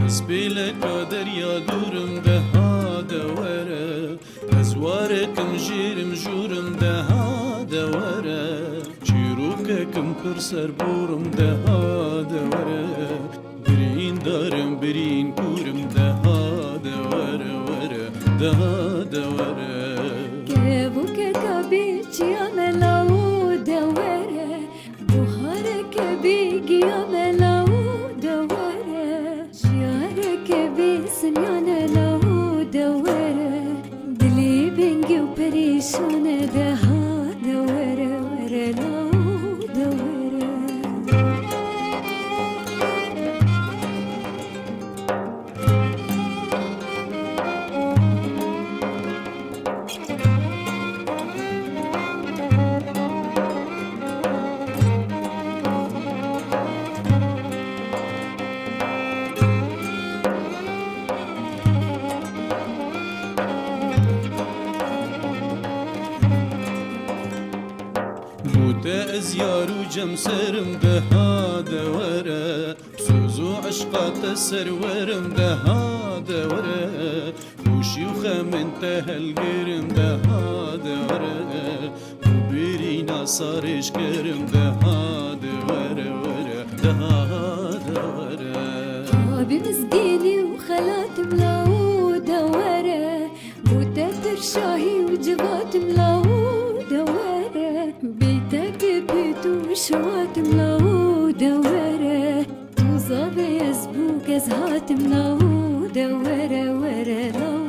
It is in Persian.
سبيلك دريا دورم دها دوره ازواركم جيرم جورم دها دوره چیروککم پر سر بورم دها دوره برین دارم برین کورم دها دوره وره دها دوره كيفك كبير يا ملاو دوره بخارك بيجي يا ملاو دوره شعرك بسنيان لاو دوره دلي بنجي وبريشان دها دوره وره لاو دوره بوده ازیار و جم سرم دها دوره سوزو عشقات سرورم دها دوره خوشی و خمن تهلگرم دها دوره و بیرینا سارش کرم دها دوره وره دها دوره أبي مسقيني وخلات ملاو دوره بوتة شاهي وجبات ملاو دوره بيتك بيت وشوات ملاو دوره توزا بيزبوك ازهات ملاو دوره وره لاو